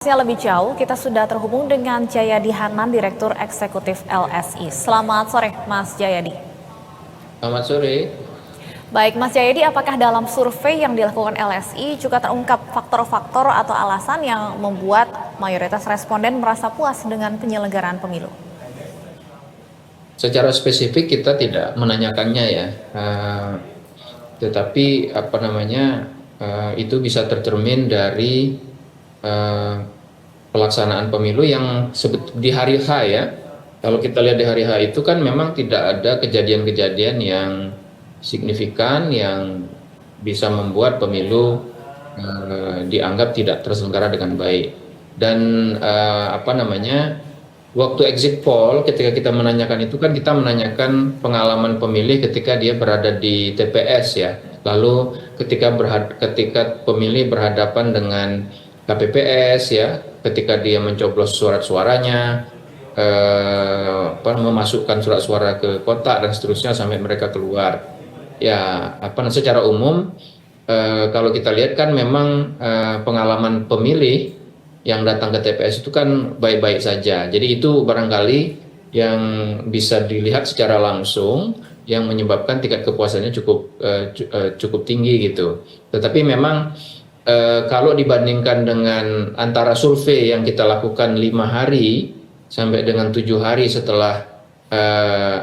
Lebih jauh, kita sudah terhubung dengan Jayadi Hanan, Direktur Eksekutif LSI. Selamat sore, Mas Jayadi. Selamat sore. Baik, Mas Jayadi, apakah dalam survei yang dilakukan LSI juga terungkap faktor-faktor atau alasan yang membuat mayoritas responden merasa puas dengan penyelenggaraan pemilu? Secara spesifik kita tidak menanyakannya ya, tetapi itu bisa tercermin dari pelaksanaan pemilu yang di hari H ya. Kalau kita lihat di hari H itu kan memang tidak ada kejadian-kejadian yang signifikan yang bisa membuat pemilu dianggap tidak terselenggara dengan baik. Dan waktu exit poll ketika kita menanyakan itu kan kita menanyakan pengalaman pemilih ketika dia berada di TPS ya. Lalu ketika pemilih berhadapan dengan KPPS ya, ketika dia mencoblos surat-suaranya, memasukkan surat suara ke kotak dan seterusnya sampai mereka keluar. Ya, secara umum kalau kita lihat kan memang pengalaman pemilih yang datang ke TPS itu kan baik-baik saja. Jadi itu barangkali yang bisa dilihat secara langsung yang menyebabkan tingkat kepuasannya cukup tinggi gitu. Tetapi memang kalau dibandingkan dengan antara survei yang kita lakukan 5 hari sampai dengan 7 hari setelah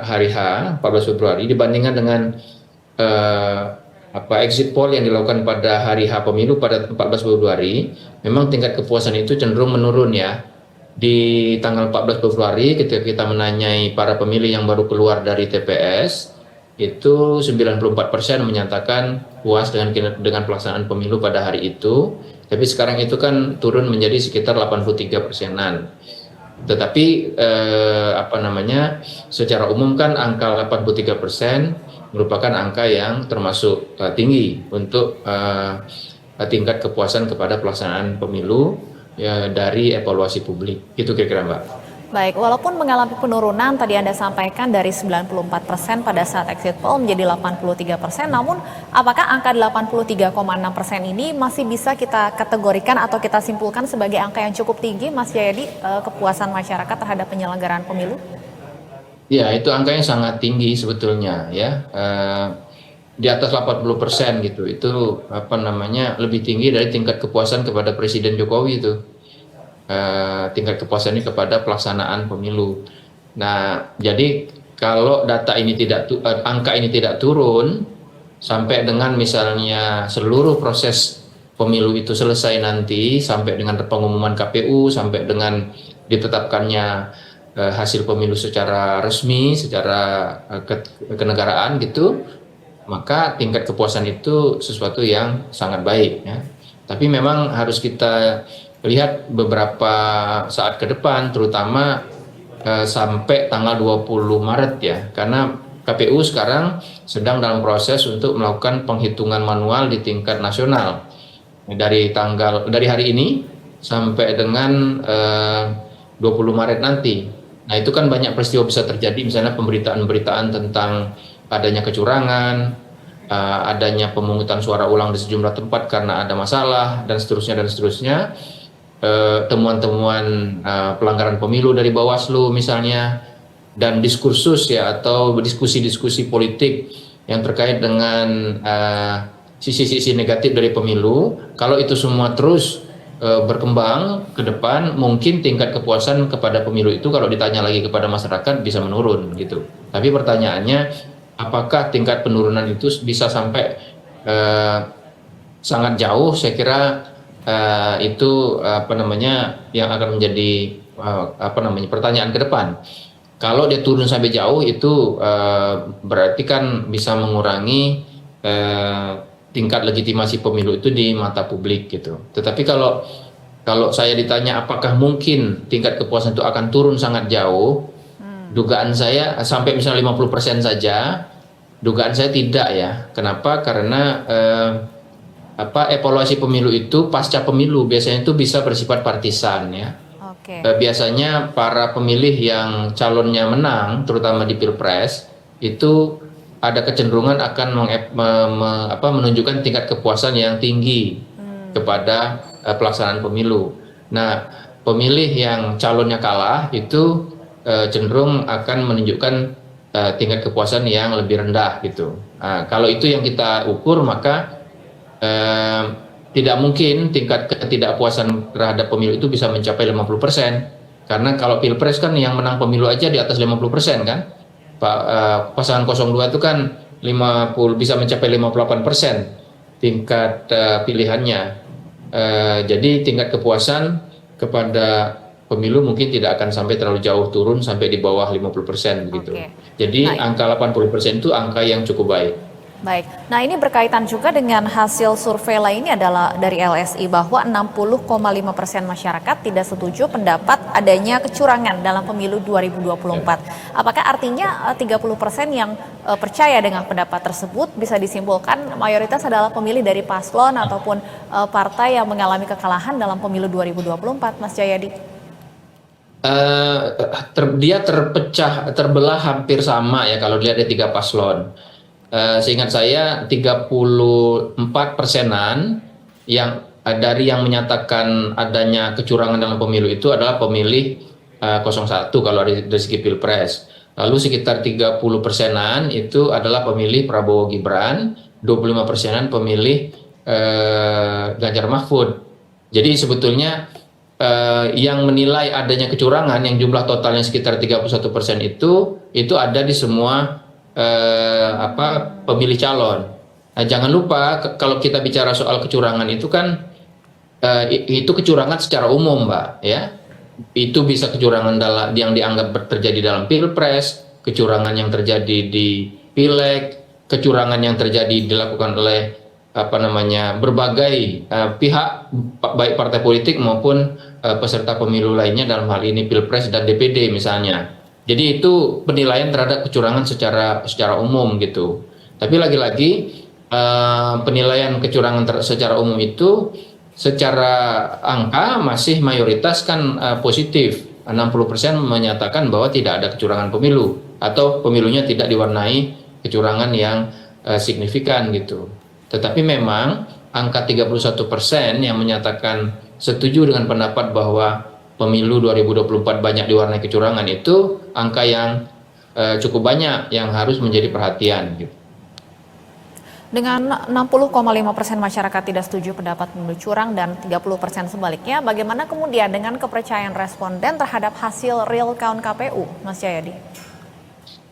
hari H 14 Februari dibandingkan dengan exit poll yang dilakukan pada hari H pemilu pada 14 Februari, memang tingkat kepuasan itu cenderung menurun ya. Di tanggal 14 Februari ketika kita menanyai para pemilih yang baru keluar dari TPS, itu 94% menyatakan puas dengan pelaksanaan pemilu pada hari itu. Tapi sekarang itu kan turun menjadi sekitar 83%-an. Tetapi secara umum kan angka 83% merupakan angka yang termasuk tinggi untuk tingkat kepuasan kepada pelaksanaan pemilu ya, dari evaluasi publik. Itu kira-kira Mbak. Baik, walaupun mengalami penurunan tadi Anda sampaikan dari 94% pada saat exit poll menjadi 83%, namun apakah angka 83,6% ini masih bisa kita kategorikan atau kita simpulkan sebagai angka yang cukup tinggi, Mas Jayadi, kepuasan masyarakat terhadap penyelenggaraan pemilu? Ya, itu angkanya sangat tinggi sebetulnya ya. Di atas 80% gitu. Itu lebih tinggi dari tingkat kepuasan kepada Presiden Jokowi itu. Tingkat kepuasannya kepada pelaksanaan pemilu. Nah, jadi kalau angka ini tidak turun sampai dengan misalnya seluruh proses pemilu itu selesai nanti sampai dengan pengumuman KPU, sampai dengan ditetapkannya hasil pemilu secara resmi, secara kenegaraan gitu, maka tingkat kepuasan itu sesuatu yang sangat baik ya. Tapi memang harus kita lihat beberapa saat ke depan, terutama sampai tanggal 20 Maret ya, karena KPU sekarang sedang dalam proses untuk melakukan penghitungan manual di tingkat nasional dari hari ini sampai dengan 20 Maret nanti. Nah itu kan banyak peristiwa bisa terjadi, misalnya pemberitaan-pemberitaan tentang adanya kecurangan, adanya pemungutan suara ulang di sejumlah tempat karena ada masalah dan seterusnya, temuan-temuan pelanggaran pemilu dari Bawaslu misalnya, dan diskursus ya atau diskusi-diskusi politik yang terkait dengan sisi-sisi negatif dari pemilu. Kalau itu semua terus berkembang ke depan, mungkin tingkat kepuasan kepada pemilu itu kalau ditanya lagi kepada masyarakat bisa menurun gitu. Tapi pertanyaannya, apakah tingkat penurunan itu bisa sampai sangat jauh? Saya kira itu yang akan menjadi pertanyaan ke depan. Kalau dia turun sampai jauh itu berarti kan bisa mengurangi tingkat legitimasi pemilu itu di mata publik gitu. Tetapi kalau saya ditanya apakah mungkin tingkat kepuasan itu akan turun sangat jauh, dugaan saya sampai misalnya 50% saja, dugaan saya tidak ya. Kenapa? Karena evaluasi pemilu itu pasca pemilu biasanya itu bisa bersifat partisan ya. Oke. Biasanya para pemilih yang calonnya menang, terutama di Pilpres, itu ada kecenderungan akan menunjukkan tingkat kepuasan yang tinggi kepada pelaksanaan pemilu. Nah, pemilih yang calonnya kalah itu cenderung akan menunjukkan tingkat kepuasan yang lebih rendah gitu. Nah, kalau itu yang kita ukur, maka eh, tidak mungkin tingkat ketidakpuasan terhadap pemilu itu bisa mencapai 50%. Karena kalau Pilpres kan yang menang pemilu aja di atas 50% kan. Pasangan 02 itu kan 50 bisa mencapai 58% tingkat pilihannya. Jadi tingkat kepuasan kepada pemilu mungkin tidak akan sampai terlalu jauh turun sampai di bawah 50% begitu. Oke. Jadi Baik. angka 80% itu angka yang cukup baik. Baik, nah ini berkaitan juga dengan hasil survei lainnya adalah dari LSI bahwa 60,5% masyarakat tidak setuju pendapat adanya kecurangan dalam pemilu 2024. Apakah artinya 30% yang percaya dengan pendapat tersebut bisa disimpulkan mayoritas adalah pemilih dari paslon ataupun partai yang mengalami kekalahan dalam pemilu 2024, Mas Jayadi? Dia terbelah hampir sama ya kalau dilihat dari 3 paslon. Seingat saya 34%-an yang dari yang menyatakan adanya kecurangan dalam pemilu itu adalah pemilih 01 kalau dari segi Pilpres. Lalu sekitar 30%-an itu adalah pemilih Prabowo Gibran, 25%-an pemilih Ganjar Mahfud. Jadi sebetulnya yang menilai adanya kecurangan yang jumlah totalnya sekitar 31% itu ada di semua pemilih calon. Nah, jangan lupa kalau kita bicara soal kecurangan itu kan itu kecurangan secara umum, Mbak, ya. Itu bisa kecurangan yang dianggap terjadi dalam Pilpres, kecurangan yang terjadi di Pileg, kecurangan yang terjadi dilakukan oleh berbagai pihak baik partai politik maupun peserta pemilu lainnya dalam hal ini Pilpres dan DPD misalnya. Jadi itu penilaian terhadap kecurangan secara umum gitu. Tapi lagi-lagi penilaian kecurangan secara umum itu secara angka masih mayoritas kan positif. 60% menyatakan bahwa tidak ada kecurangan pemilu atau pemilunya tidak diwarnai kecurangan yang signifikan gitu. Tetapi memang angka 31% yang menyatakan setuju dengan pendapat bahwa pemilu 2024 banyak diwarnai kecurangan itu angka yang cukup banyak yang harus menjadi perhatian gitu. Dengan 60,5% masyarakat tidak setuju pendapat pemilu curang dan 30% sebaliknya, bagaimana kemudian dengan kepercayaan responden terhadap hasil real count KPU, Mas Jayadi?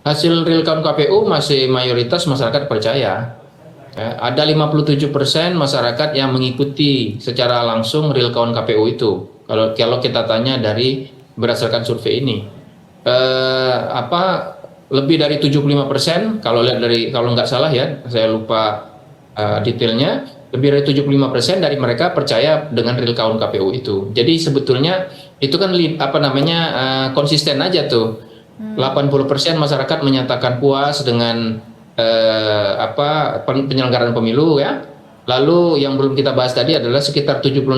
Hasil real count KPU masih mayoritas masyarakat percaya. Ada 57% masyarakat yang mengikuti secara langsung real count KPU itu. Kalau kita tanya dari berdasarkan survei ini, lebih dari 75% kalau nggak salah ya, saya lupa detailnya, lebih dari 75% dari mereka percaya dengan real count KPU itu. Jadi sebetulnya itu kan konsisten aja tuh. 80% masyarakat menyatakan puas dengan penyelenggaraan pemilu ya. Lalu yang belum kita bahas tadi adalah sekitar 76%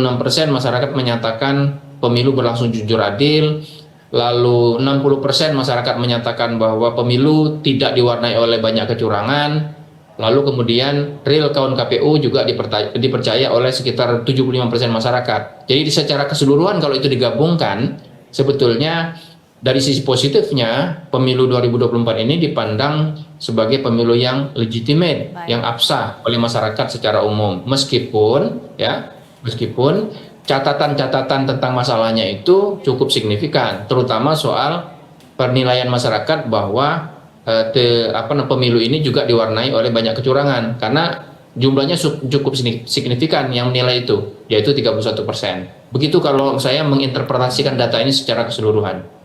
masyarakat menyatakan pemilu berlangsung jujur adil. Lalu 60% masyarakat menyatakan bahwa pemilu tidak diwarnai oleh banyak kecurangan. Lalu kemudian real count KPU juga dipercaya oleh sekitar 75% masyarakat. Jadi secara keseluruhan kalau itu digabungkan, sebetulnya dari sisi positifnya pemilu 2024 ini dipandang sebagai pemilu yang legitimate, yang absah oleh masyarakat secara umum. Meskipun catatan-catatan tentang masalahnya itu cukup signifikan, terutama soal penilaian masyarakat bahwa pemilu ini juga diwarnai oleh banyak kecurangan karena jumlahnya cukup signifikan yang menilai itu, yaitu 31%. Begitu kalau saya menginterpretasikan data ini secara keseluruhan.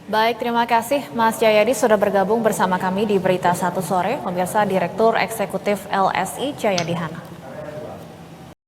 Baik, terima kasih Mas Jayadi sudah bergabung bersama kami di Berita Satu Sore, pemirsa Direktur Eksekutif LSI Jayadi Hanan.